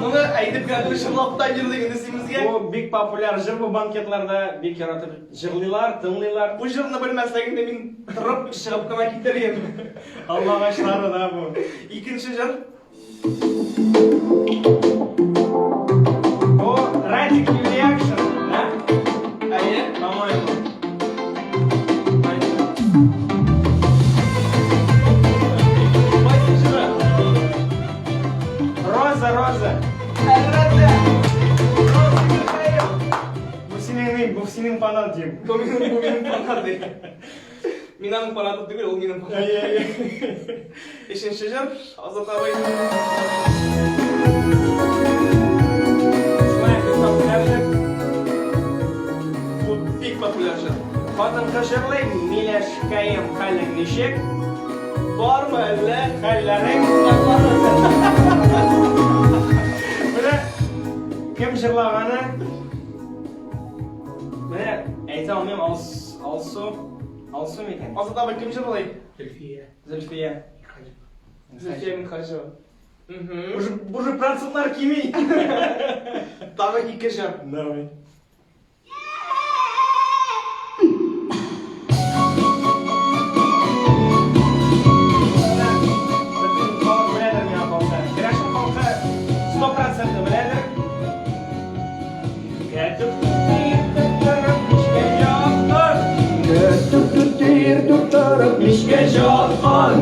Моны әйтеп генә җырлап та җырлый инде син безгә. Бу бик популяр җыр, бу банкетларда бик яратып җырлыйлар, тыңлыйлар. Бу җырны белмәслегемне мин тырып чыгып кына китәргәм. Алмагачлары да бу. Икенче җыр. Бу Radical Reaction, да? Әйе. По-моему. Кайсы җыры? Роза. Әлбәттә. Бу синең фанат дим. Бу минем фанаты. Мин аның фанаты түгел, ул минем фанаты. Әйе. Ишенче җыр. Азат абый. Бу бик популяр җыр. Хатын-кыз җырлый, миләшкәем хәлең ничек? Бармы әллә? Хәлләрең? Менә кем җырлаганы? Менә әйтә алмыйм, алсу микән? Азат абый кем җырлый? Зөлфия. Зөлфия Минхаҗева. Бу же процентлар кими. Тагы ике җыр. Давай. Мишкә жаккан,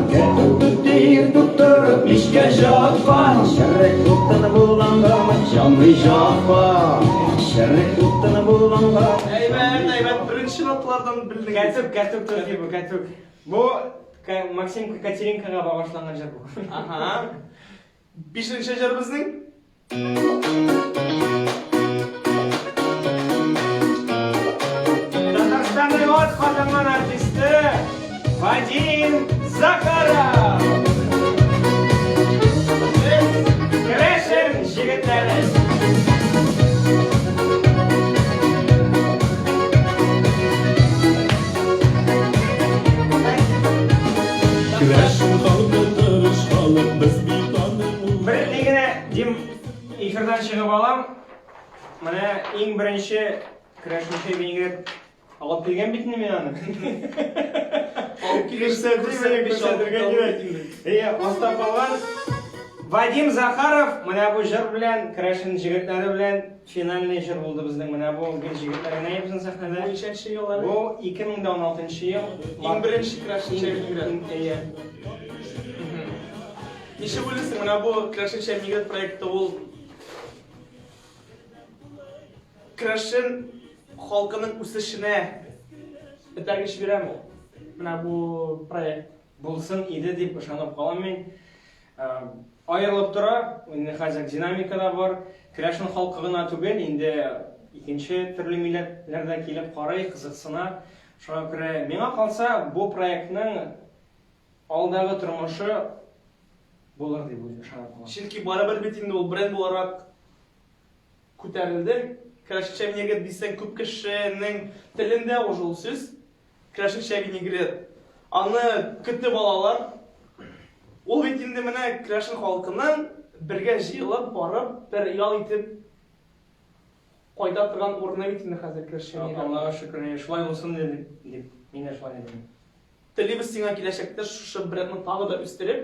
мишкә жаккан, шәррек утыны булганга, җанлы жаккан, шәррек утыны булганга. Әйбәт, беренче нотлардан белдең. Кәтүк төзи бу, кәтүк. Бу Максим Катеринкага багышланган җыр бу. Ага. 5-нче җыр безнең. Вадим Захаров. Крәшен җегетләре. Крәшен халкы тырыш халык, без бит аның улы. Бер дигәне Дим эфирдан чыгып алам. Менә иң беренче крәшенче венгер алып килгән бит мен аны. Алып Күрсәтергә кирәк. Аста калган Вадим Захаров менә бу җыр белән крәшен җегетләре белән финальный җыр булды безнең. Менә бу гел җегетләре генә ябсын сәхнәдә. Ничәнче ел әле? Бу 2016 ел. Иң беренче крашенче миграт. Ничә уйлыйсың, менә бу крашенче миграт проекты ул крашен халкының үсешенә этәргеч бирәме? Менә бу проект Булсын иде дип ышанып калам мин. Аерылып тора, инде хәзер динамикада бар. Крашен халкы гына түгел, инде икенче төрле милләтләр дә килеп карый, кызыксына. Шуңа күрә миңа калса, бу проектның алдагы тормышы булыр дип ышанып калам. Чөнки барыбер бит инде ул бренд буларак күтәрелде. Крашенче миграт дисәң күп кешенең телендә ул сүз. Крашенче миграт. Аны көтеп алалар. Ул бит инде менә крашен халкының бергә җыелып барып, бер ял итеп кайда торган урыны бит инде хәзер крашен миграт. Аллага шөкер, шулай булсын дип мин дә шулай дидем. Телибез сиңа киләчәктә шушы брендны тагы да үстереп,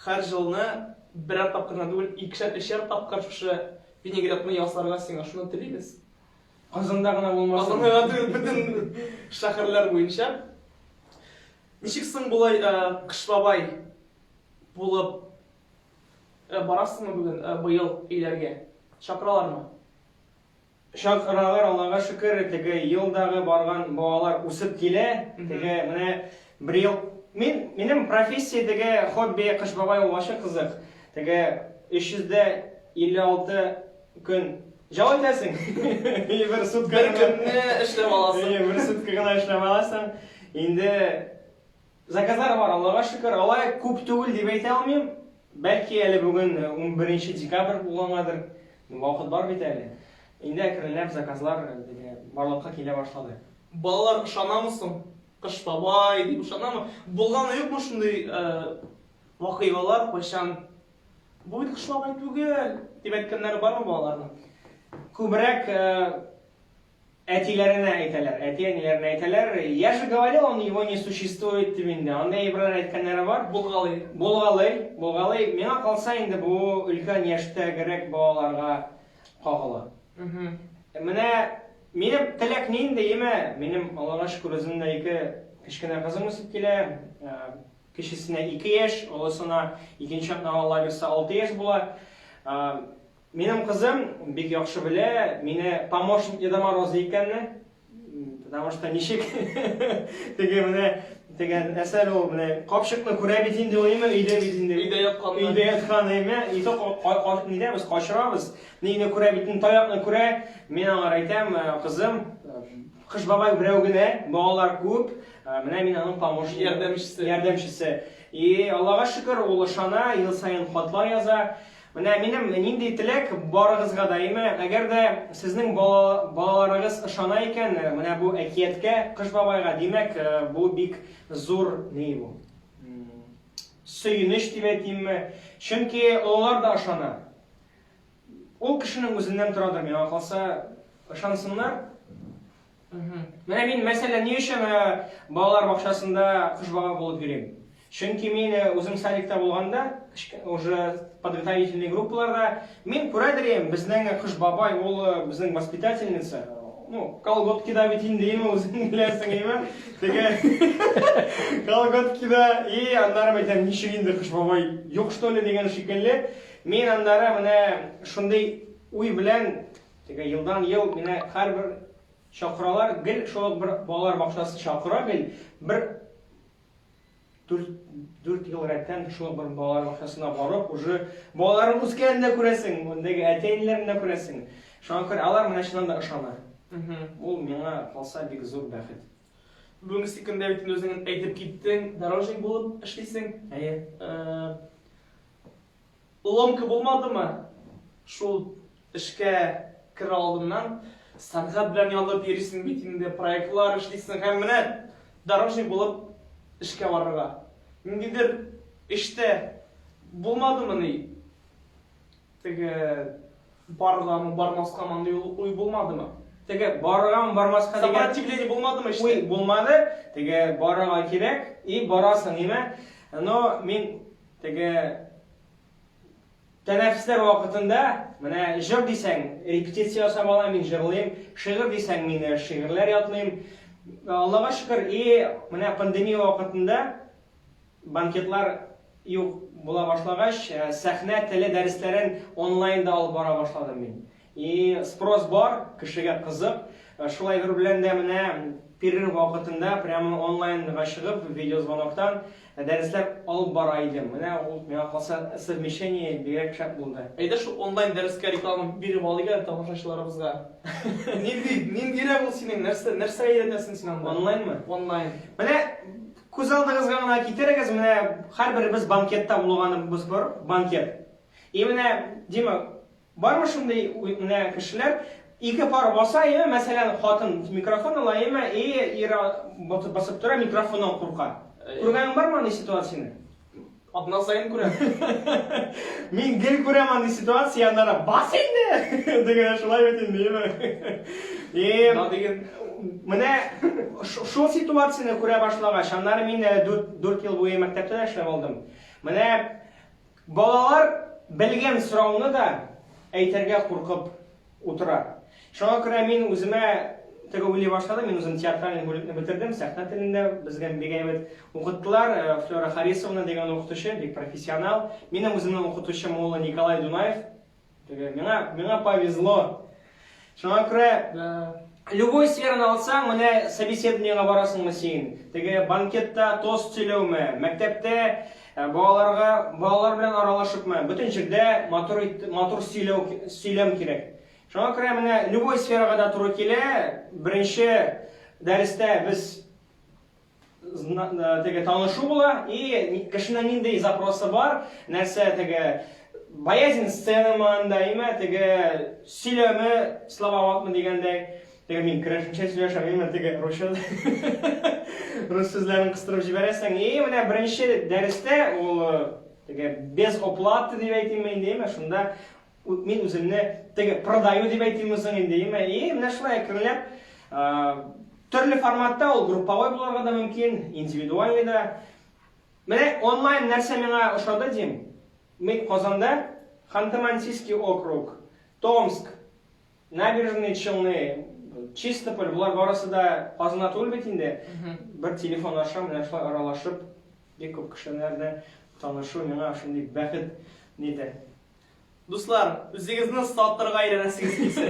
һәр җылны берәр тапкыр түгел, икешәр, өчәр тапкыр шушы винегретны ясарга сиңа шуны телибез. Казанда гына булмасын. Казанда бөтен шәһәрләр буенча. Ничек соң булай Кыш бабай булып барасыңмы бүген быел өйләргә? Чакыралармы? Шакыралар, Аллага шөкер, теге елдагы барган балалар үсеп килә. Теге менә бер ел минем профессия теге хобби Кыш бабай булачак кызык. Теге 356 көн җавап итәсең. Бер сутка Бер көнне эшләп аласың. Бер сутка гына эшләп аласың. Инде заказлар бар, Аллага шөкер. Алай күп түгел дип әйтә алмыйм. Бәлки әле бүген 11 декабрь булгандыр. Вакыт бар бит әле. Инде әкренләп заказлар барлыкка килә башлады. Балалар ышанамысың? Кыш бабай дип ышанамы? Булганы юкмы шундый вакыйгалар, кайчан бу бит Кыш бабай түгел дип әйткәннәре бармы балаларның? Күбрәк әтиләренә әйтәләр, әти-әниләренә әйтәләр. Я же говорил, он его не существует дип инде. Андай әйберләр әйткәннәре бар. Булгалый. Миңа калса инде бу өлкән яшьтәгәрәк балаларга кагыла. Менә минем теләк нинди еме? Минем Аллага шөкер үземдә ике кечкенә кызым үсеп килә. Кечесенә 2 яшь, олысына икенче Алла бирсә 6 яшь була. Минем кызым бик яхшы белә, мине помощник Деда Мороза икәнне. Потому что ничек теге менә дигән әсәр ул менә капчыкны күрә бит инде уймы өйдә бит инде. Өйдә яткан име, ите нидә без качырабыз. Нигә күрә бит таякны күрә. Мин аңа әйтәм, кызым, Кыш бабай берәү генә, балалар күп. Менә мин аның помощник ярдәмчесе. И Аллага шөкер, ул ышана, ел сайын хатлар яза. Менә минем нинди теләк барыгызга да име, әгәр дә сезнең балаларыгыз ышана икән, менә бу әкияткә, Кыш бабайга, димәк, бу бик зур ни бу? Сөйүнеш дип әйтимме? Чөнки олар да ышана. Ул кешенең үзеннән торадыр, миңа калса, ышансыннар. Менә мин мәсәлән ни өчен балалар бакчасында Кыш бабай булып йөрим? Чөнки мин үзем садикта булганда, уже подготовительный группаларда, мин күрәдерем, безнең Кыш бабай, ул безнең воспитательница. Ну, колготкида бит инде име үзең беләсең име? Теге колготкида и аннары әйтәм, ничек инде Кыш бабай юк что ли дигән шикелле. Мин аннары менә шундый уй белән теге елдан ел менә һәрбер чакыралар, гел шул бер балалар бакчасы чакыра, гел бер 4 ел рәттән шул бер балалар бакчасына барып, уже балаларын үскәндә күрәсең, мондагы әтәйләрендә күрәсең. Шуңа күрә алар менә шуннан да ышана. Ул миңа калса бик зур бәхет. бүгінгі секундда бит өзің әйтеп киттең, дорожник булып эшлисең. Ломка булмадымы? Шул эшкә кер алдымнан сәнгать белән ялып йөрисең бит инде, проектлар эшлисең һәм менә дорожник булып эшкә барырга. Ниндидер эштә булмадымы ни? Теге баргамы, бармаскамы андый уй булмадымы? Теге барган бармаска дигән Сопротивление булмадымы эштә? уй булмады. Теге барырга кирәк и барасың, ниме? Но мин теге тәнәфесләр вакытында, менә җыр дисәң, репетиция ясап алам, мин җырлыйм, шигырь дисәң, мин шигырьләр ятлыйм. Аллага шөкер, и менә пандемия вакытында банкетлар юк була башлагач, сәхнә теле дәресләрен онлайнда алып бара башладым мин. И спрос бар, кешегә кызык. Шулай бер белән дә менә перерыв вакытында прямо онлайнга чыгып, видеозвоноктан дәресләр алып бара идем. Менә ул миңа калса совмещение бигрәк шәп булды. Әйдә шул онлайн дәрескә реклама биреп алыйга тамашачыларыбызга. Ниндирәк ул синең? Нәрсә өйрәтәсең син анда? Онлайнмы? Онлайн. Менә күз алдыгызга гына китерегез, менә һәрберебез банкетта булганыбыз бар, банкет. И менә Дима, бармы шундый менә кешеләр ике пар баса, мәсәлән, хатын микрофон ала, и ир басып тора, микрофоннан курка. Күргәнең бармы андый ситуацияны? Атна сайын күрәм. Мин гел күрәм андый ситуация, яннара бас инде дигән шулай бит инде. И Диген менә шул ситуацияны күрә башлагач, аннары мин 4 ел буе мәктәптә эшләп алдым. Менә балалар белгән сорауны да әйтергә куркып утыра. Шуңа күрә мин үземә теге уйлый башладым, мин үзем театральный бүлекне бетердем, сәхнә телендә безгә бик әйбәт укыттылар. Флора Харисовна дигән укытучы, бик профессионал. Минем үземнең укытучым ул Николай Дунаев. Теге миңа повезло. Шуңа күрә любой сфераны алсаң, менә собеседованиегә барасыңмы син? Теге банкетта тост сөйләүме, мәктәптә балалар белән аралашыпмы? Бөтен җирдә матур сөйләм кирәк. Шуңа күрә менә любой сферага да туры килә. Беренче дәрестә без теге танышу була, и кешенең нинди запросы бар, нәрсә теге боязнь сценамы анда, теге сөйләме, словаватмы дигәндәй. Теге мин керәшенчә сөйләшәм, теге рус сүзләрен кыстырып җибәрәсең. И менә беренче дәрестә ул теге без оплаты дип әйтим инде, шунда мин үземне теге продаю дип әйтим инде, и менә шулай әкренләп төрле форматта ул групповой булырга да мөмкин, индивидуальный да. Менә онлайн нәрсә миңа ошады дим. Мин Казанда, Ханты-Мансийский округ, Томск, Набережные Челны, Чистополь, булар барысы да Казанда түгел бит инде. Бер телефон ашам, менә шулай аралашып, бик күп кешеләрне танышу миңа шундый бәхет нидә. Дуслар, үзегезне саттырга өйрәнәсегез килсә.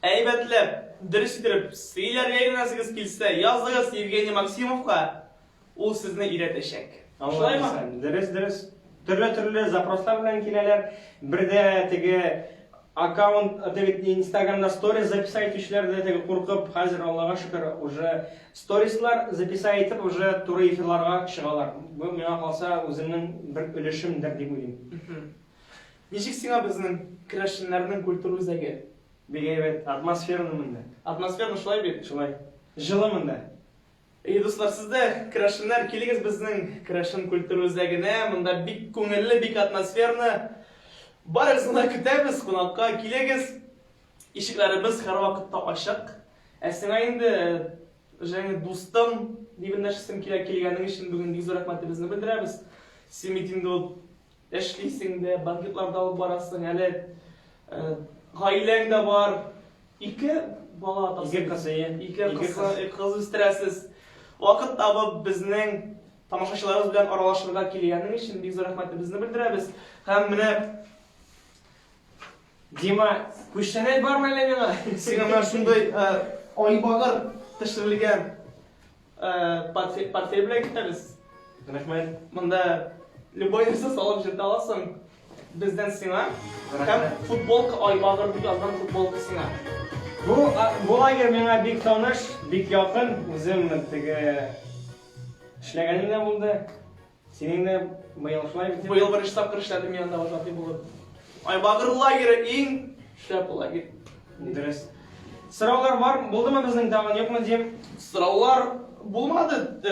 Әйбәтләп, дөрес итеп сөйләргә өйрәнәсегез килсә, языгыз Евгений Максимовка, ул сезне өйрәтәчәк. Шулаймы? Дөрес. Төрле запрослар белән киләләр. Бердә теге аккаунт, Instagramда stories записать итүчеләр дә теге куркып, хәзер Аллага шөкер, уже сторислар записать итеп, уже туры эфирларга чыгалар. Бу миңа калса үземнең бер өлешемдер дип уйлыйм. Ничек сиңа безнең керәшеннәрнең культура үзәге? Бик әйбәт, атмосфераны монда. Атмосфераны шулай бит. Шулай. Җылы монда. Дуслар, сездә керәшеннәр, килегез безнең керәшен культура үзәгенә. Монда бик күңелле, бик атмосферны. Барыгызны көтәбез, кунакка килегез. Ишекләребез һәр вакытта ачык. Сиңа инде җәне дустым, дип эндәшәсем килгәнең өчен бүген бик зур рәхмәтебезне белдерәбез. Син бит инде ул эшлисең дә, банкетларда алып барасың, әле гаиләң дә бар. Ике бала атасың. Ике кыз үстерәсез. Вакыт табып безнең тамашачыларыбыз белән аралашырга килгәнең өчен бик зур рәхмәтебезне белдерәбез. Һәм менә Дима, күчтәнәй бармы әле миңа? Сиңа менә шундай айбагыр төшерелгән портфель белән китәбез. Рәхмәт. Монда любой нәрсә салып җиртә аласың. Бездән сиңа һәм футболка айбагыр дип язган футболка сиңа. Bu лагерь миңа бик таныш, бик якын. Үзем теге эшләгәнем дә булды. Синең дә быел шулай бит. Быел беренче тапкыр эшләдем янда вожатый булып. Айбагыр лагере иң шәп лагерь. Дөрес. Сораулар бар, булдымы безнең тагын, юкмы дим? Сораулар булмады.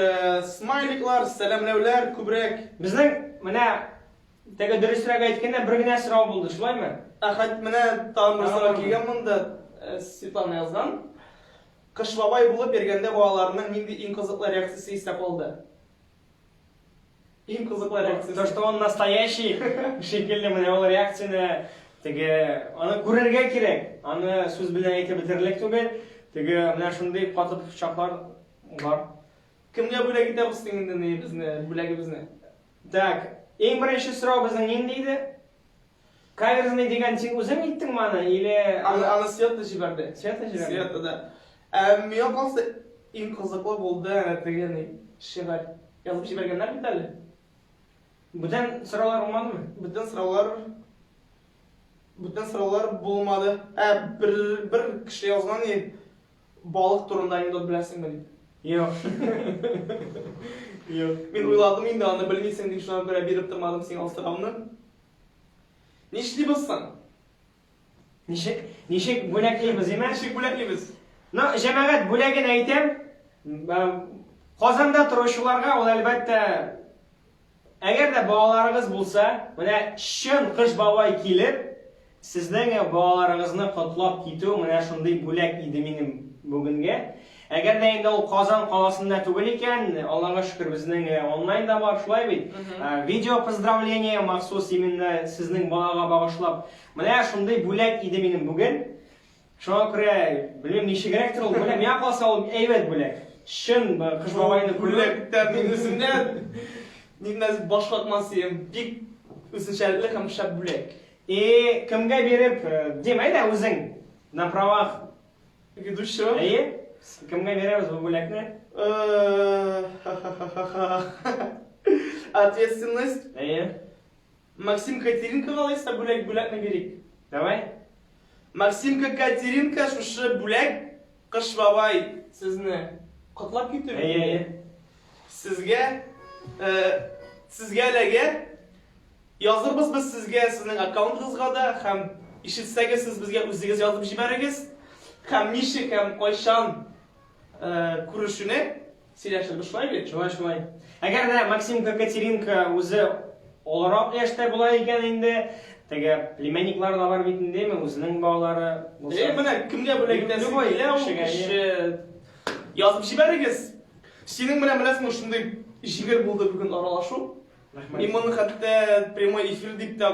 Смайликлар, сәламләүләр күбрәк. Безнең менә теге дөресрәк әйткәндә бер генә сорау булды, шулаймы? Әхәт менә тагын бер сорау килгән монда. Светлана язган. Кыш бабай булып йөргәндә балаларның нинди иң кызыклы реакциясе исә калды? Иң кызыклы реакциясе. То, что он настоящий, шикелле менә ул реакцияны теге аны күрергә кирәк. Аны сүз белән әйтеп бетерлек түгел. Теге менә шундый катып чаклар бар. Кемгә бүләк итәбез инде безне, бүләгебезне? Так, иң беренче сорау безнең нинди иде? Каверзный дигән син үзең иттеңме аны или Аны Света җибәрде. Света җибәрде? Света да. Миңа калса иң кызыклы булды теге шигырь язып җибәргәннәр бит әле. Бүтән сораулар булмадымы? Бүтән сораулар булмады. Бер кеше язган балык турында инде беләсеңме дип. Юк. Юк. Мин уйладым инде аны белмисең дип шуңа күрә биреп тормадым сиңа сорауны. Нишлибез соң? Ничек бүләклибез, имеш? Ничек бүләклибез? Ну, җәмәгать бүләген әйтәм. Казанда торучыларга ул әлбәттә әгәр дә балаларыгыз булса, менә чын кыш бабай килеп, сезнең балаларыгызны котлап китү менә шундый бүләк иде минем бүгенгә. Әгәр дә инде ул Казан каласында түгел икән, Аллага шөкер безнең онлайн да бар, шулай бит. Видео поздравление махсус именно сезнең балага багышлап. Менә шундый бүләк иде минем бүген. Шуңа күрә, белмим ничегрәктер ул бүләк. Миңа калса ул әйбәт бүләк. Чын кыш бабайны бүләктән мин үземнән нинди башкатмасы бик үзенчәлекле һәм шәп бүләк. Кемгә биреп, димәй дә үзең на правах ведущего. Кемгә бирәбез бу бүләкне? Ответственность. Максим Катеринка калайса бүләкне бирик. Давай. Максим Катеринка шушы бүләк кыш бабай сезне котлап китү. Сезгә ләгә язырбыз без сезгә сезнең аккаунтыгызга да һәм ишетсәгез сез безгә үзегез язып җибәрегез. Һәм ничек һәм кайчан күрешүне сөйләшергез шулай бит? Шулай. Әгәр дә Максим Катеринка үзе олорак яшьтә була икән инде, теге племянниклар да бар бит индеме, үзенең балалары булса. Менә кемгә бүләк итәсез? Язып җибәрегез. Синең белән беләсеңме шундый җиңел булды бүген аралашу. Мин моны хәтта прямой эфир дип тә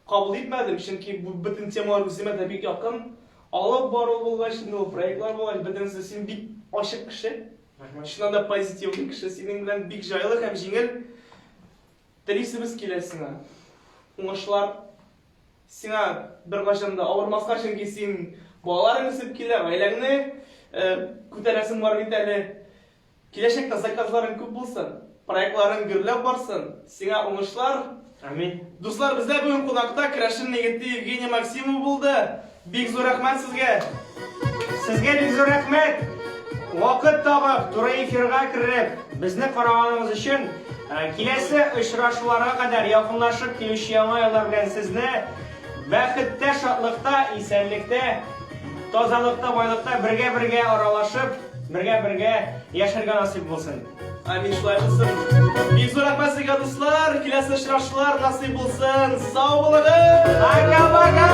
кабул итмәдем, чөнки бу бөтен темалар үземә дә бик якын. Алып бару булгач, инде ул проектлар булгач, бөтенсе син бик ачык кеше. Шуннан да позитивлы кеше, синең белән бик җайлы һәм җиңел телисебез килә сиңа. Уңышлар сиңа бер кайчан да авырмаска, чөнки син балаларың үсеп килә, гаиләңне күтәрәсең бар бит әле. Киләчәктә заказларың күп булсын, проектларың гөрләп барсын. Сиңа уңышлар. Амин. Дуслар, бездә бүген кунакта Крашин егете Евгений Максимов булды. Бик зур рәхмәт сезгә. Сезгә бик зур рәхмәт. Вакыт табып, туры эфирга кирип, безне караганыгыз өчен, киләсе очрашуларга кадәр якынлашып килүче яңа еллар белән сезне бәхеттә, шатлыкта, исәнлектә, тазалыкта, байлыкта бергә аралашып, бергә яшәргә насыйп булсын. Амин, шулай булсын. Бик зур рәхмәт сезгә, дуслар. Киләсе очрашулар насыйп булсын. Сау булыгыз. Пока-пока.